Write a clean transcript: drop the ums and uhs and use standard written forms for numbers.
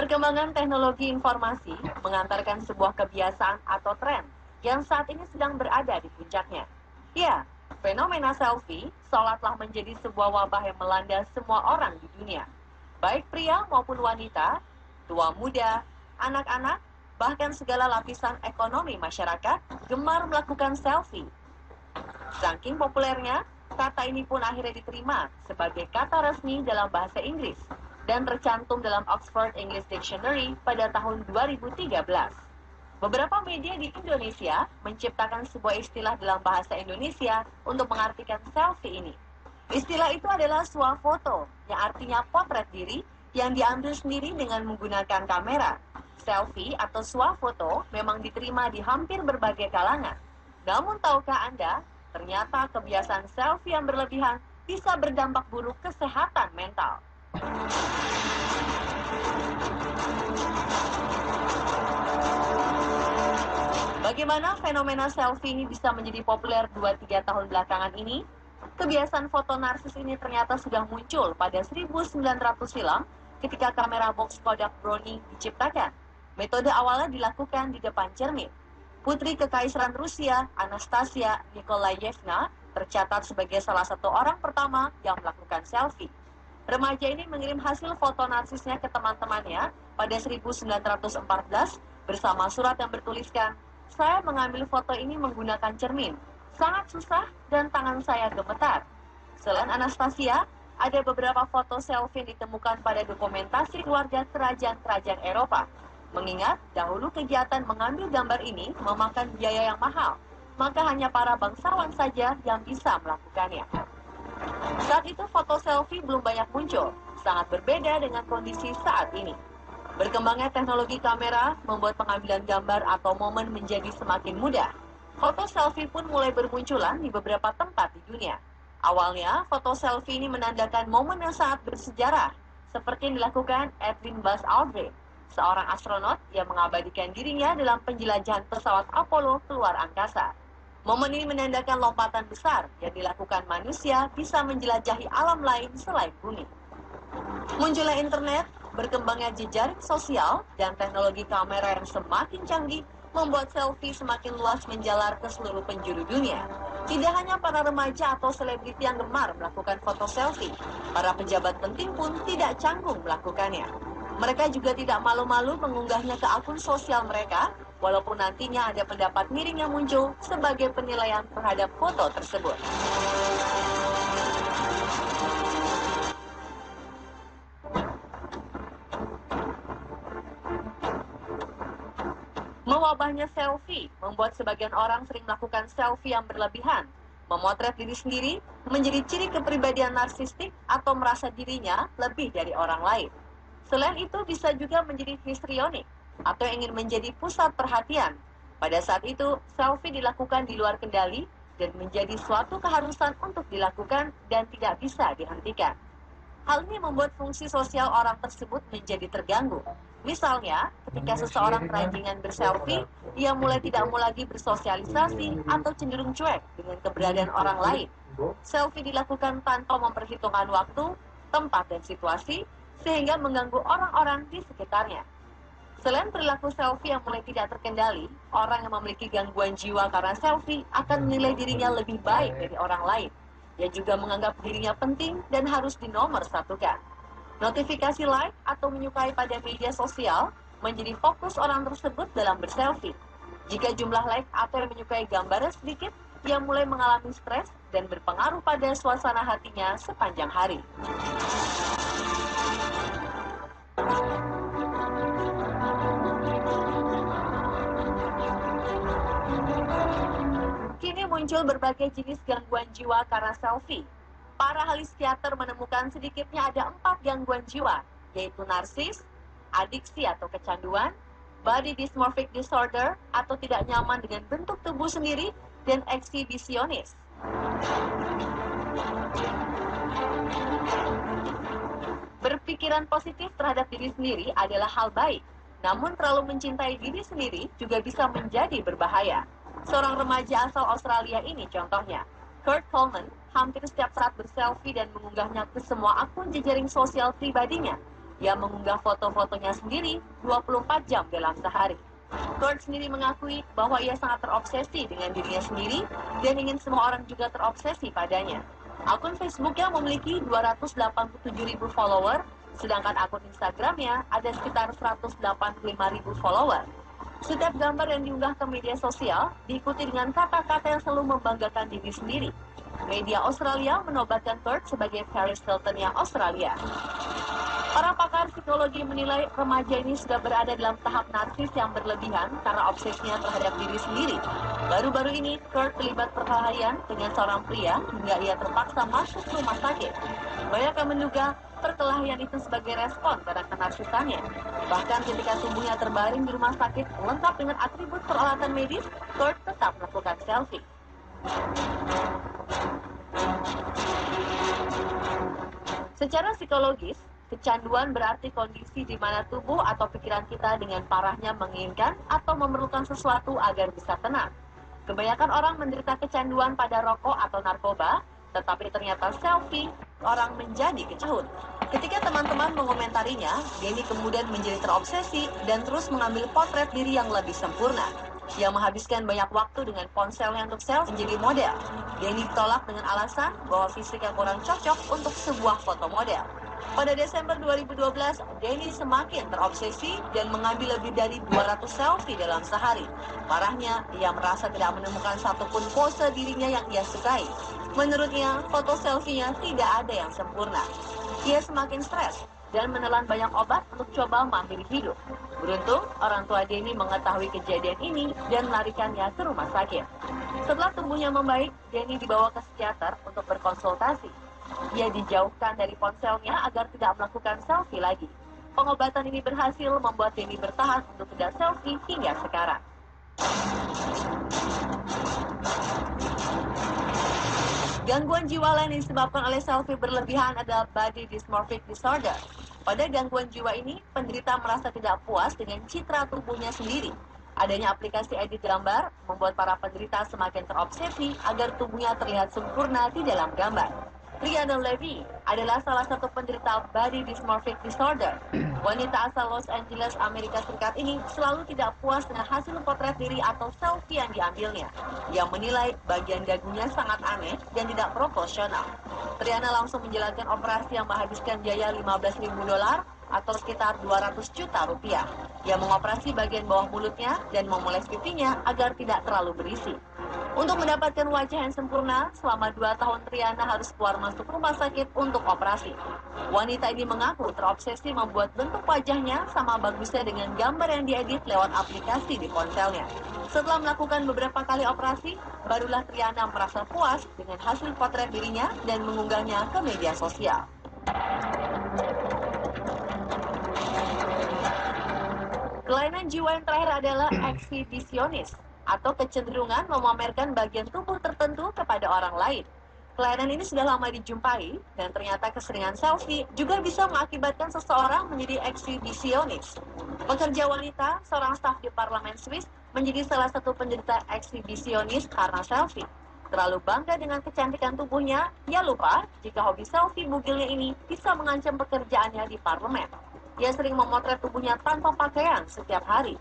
Perkembangan teknologi informasi mengantarkan sebuah kebiasaan atau tren yang saat ini sedang berada di puncaknya. Ya, fenomena selfie seolah telah menjadi sebuah wabah yang melanda semua orang di dunia. Baik pria maupun wanita, tua muda, anak-anak, bahkan segala lapisan ekonomi masyarakat gemar melakukan selfie. Saking populernya, kata ini pun akhirnya diterima sebagai kata resmi dalam bahasa Inggris dan tercantum dalam Oxford English Dictionary pada tahun 2013. Beberapa media di Indonesia menciptakan sebuah istilah dalam bahasa Indonesia untuk mengartikan selfie ini. Istilah itu adalah swafoto, yang artinya potret diri yang diambil sendiri dengan menggunakan kamera. Selfie atau swafoto memang diterima di hampir berbagai kalangan. Namun tahukah Anda, ternyata kebiasaan selfie yang berlebihan bisa berdampak buruk kesehatan mental. Bagaimana fenomena selfie ini bisa menjadi populer 2-3 tahun belakangan ini? Kebiasaan foto narsis ini ternyata sudah muncul pada 1900 silam ketika kamera box Kodak Brownie diciptakan. Metode awalnya dilakukan di depan cermin. Putri Kekaisaran Rusia, Anastasia Nikolayevna, tercatat sebagai salah satu orang pertama yang melakukan selfie. Remaja ini mengirim hasil foto narsisnya ke teman-temannya pada 1914 bersama surat yang bertuliskan, "Saya mengambil foto ini menggunakan cermin. Sangat susah dan tangan saya gemetar." Selain Anastasia, ada beberapa foto selfie yang ditemukan pada dokumentasi keluarga kerajaan-kerajaan Eropa. Mengingat dahulu kegiatan mengambil gambar ini memakan biaya yang mahal, maka hanya para bangsawan saja yang bisa melakukannya. Saat itu foto selfie belum banyak muncul, sangat berbeda dengan kondisi saat ini. Berkembangnya teknologi kamera membuat pengambilan gambar atau momen menjadi semakin mudah. Foto selfie pun mulai bermunculan di beberapa tempat di dunia. Awalnya, foto selfie ini menandakan momen yang sangat bersejarah, seperti yang dilakukan Edwin Buzz Aldrin, seorang astronot yang mengabadikan dirinya dalam penjelajahan pesawat Apollo keluar angkasa. Momen ini menandakan lompatan besar yang dilakukan manusia bisa menjelajahi alam lain selain bumi. Munculnya internet, berkembangnya jejaring sosial, dan teknologi kamera yang semakin canggih membuat selfie semakin luas menjalar ke seluruh penjuru dunia. Tidak hanya para remaja atau selebriti yang gemar melakukan foto selfie, para pejabat penting pun tidak canggung melakukannya. Mereka juga tidak malu-malu mengunggahnya ke akun sosial mereka, walaupun nantinya ada pendapat miring yang muncul sebagai penilaian terhadap foto tersebut. Mewabahnya selfie membuat sebagian orang sering melakukan selfie yang berlebihan. Memotret diri sendiri menjadi ciri kepribadian narsistik atau merasa dirinya lebih dari orang lain. Selain itu bisa juga menjadi histrionik atau ingin menjadi pusat perhatian. Pada saat itu, selfie dilakukan di luar kendali dan menjadi suatu keharusan untuk dilakukan dan tidak bisa dihentikan. Hal ini membuat fungsi sosial orang tersebut menjadi terganggu. Misalnya, ketika seseorang keranjingan berselfie, ia mulai tidak mau lagi bersosialisasi atau cenderung cuek dengan keberadaan orang lain. Selfie dilakukan tanpa memperhitungkan waktu, tempat, dan situasi, sehingga mengganggu orang-orang di sekitarnya. Selain perilaku selfie yang mulai tidak terkendali, orang yang memiliki gangguan jiwa karena selfie akan menilai dirinya lebih baik dari orang lain. Ia juga menganggap dirinya penting dan harus dinomorsatukan. Notifikasi like atau menyukai pada media sosial menjadi fokus orang tersebut dalam berselfie. Jika jumlah like atau yang menyukai gambarnya sedikit, ia mulai mengalami stres dan berpengaruh pada suasana hatinya sepanjang hari. Kini muncul berbagai jenis gangguan jiwa karena selfie. Para ahli psikiater menemukan sedikitnya ada 4 gangguan jiwa, yaitu narsis, adiksi atau kecanduan, body dysmorphic disorder atau tidak nyaman dengan bentuk tubuh sendiri, dan eksibisionis. Berpikiran positif terhadap diri sendiri adalah hal baik, namun terlalu mencintai diri sendiri juga bisa menjadi berbahaya. Seorang remaja asal Australia ini contohnya, Kurt Coleman, hampir setiap saat berselfie dan mengunggahnya ke semua akun jejaring sosial pribadinya. Ia mengunggah foto-fotonya sendiri 24 jam dalam sehari. Kurt sendiri mengakui bahwa ia sangat terobsesi dengan dirinya sendiri dan ingin semua orang juga terobsesi padanya. Akun Facebooknya memiliki 287.000 follower, sedangkan akun Instagramnya ada sekitar 185.000 follower. Setiap gambar yang diunggah ke media sosial diikuti dengan kata-kata yang selalu membanggakan diri sendiri. Media Australia menobatkan Kurt sebagai Paris Hilton-nya Australia. Para pakar psikologi menilai remaja ini sudah berada dalam tahap narsis yang berlebihan karena obsesinya terhadap diri sendiri. Baru-baru ini, Kurt terlibat perkelahian dengan seorang pria hingga ia terpaksa masuk rumah sakit. Banyak yang menduga perkelahian itu sebagai respon pada kenarsisannya. Bahkan ketika tubuhnya terbaring di rumah sakit lengkap dengan atribut peralatan medis, Kurt tetap melakukan selfie. Secara psikologis, kecanduan berarti kondisi di mana tubuh atau pikiran kita dengan parahnya menginginkan atau memerlukan sesuatu agar bisa tenang. Kebanyakan orang menderita kecanduan pada rokok atau narkoba, tetapi ternyata selfie orang menjadi kecanduan. Ketika teman-teman mengomentarinya, Denny kemudian menjadi terobsesi dan terus mengambil potret diri yang lebih sempurna. Ia menghabiskan banyak waktu dengan ponselnya untuk selfie menjadi model. Denny ditolak dengan alasan bahwa fisiknya kurang cocok untuk sebuah foto model. Pada Desember 2012, Denny semakin terobsesi dan mengambil lebih dari 200 selfie dalam sehari. Parahnya, ia merasa tidak menemukan satupun pose dirinya yang ia sukai. Menurutnya, foto selfie-nya tidak ada yang sempurna. Ia semakin stres dan menelan banyak obat untuk coba mengakhiri hidup. Beruntung, orang tua Denny mengetahui kejadian ini dan melarikannya ke rumah sakit. Setelah tubuhnya membaik, Denny dibawa ke psikiater untuk berkonsultasi. Ia dijauhkan dari ponselnya agar tidak melakukan selfie lagi. Pengobatan ini berhasil membuat Denny bertahan untuk tidak selfie hingga sekarang. Gangguan jiwa lain yang disebabkan oleh selfie berlebihan adalah body dysmorphic disorder. Pada gangguan jiwa ini, penderita merasa tidak puas dengan citra tubuhnya sendiri. Adanya aplikasi edit gambar membuat para penderita semakin terobsesi agar tubuhnya terlihat sempurna di dalam gambar. Rihanna Levy adalah salah satu penderita body dysmorphic disorder. Wanita asal Los Angeles, Amerika Serikat ini selalu tidak puas dengan hasil potret diri atau selfie yang diambilnya. Ia menilai bagian dagunya sangat aneh dan tidak proporsional. Rihanna langsung menjalankan operasi yang menghabiskan biaya $15.000 atau sekitar 200 juta rupiah. Ia mengoperasi bagian bawah mulutnya dan memoles pipinya agar tidak terlalu berisi. Untuk mendapatkan wajah yang sempurna, selama 2 tahun Rihanna harus keluar masuk rumah sakit untuk operasi. Wanita ini mengaku terobsesi membuat bentuk wajahnya sama bagusnya dengan gambar yang diedit lewat aplikasi di ponselnya. Setelah melakukan beberapa kali operasi, barulah Rihanna merasa puas dengan hasil potret dirinya dan mengunggahnya ke media sosial. Kelainan jiwa yang terakhir adalah eksibisionis, atau kecenderungan memamerkan bagian tubuh tertentu kepada orang lain. Kelainan ini sudah lama dijumpai, dan ternyata keseringan selfie juga bisa mengakibatkan seseorang menjadi eksibisionis. Pekerja wanita, seorang staf di parlemen Swiss, menjadi salah satu penderita eksibisionis karena selfie. Terlalu bangga dengan kecantikan tubuhnya, ia lupa jika hobi selfie bugilnya ini bisa mengancam pekerjaannya di parlemen. Ia sering memotret tubuhnya tanpa pakaian setiap hari.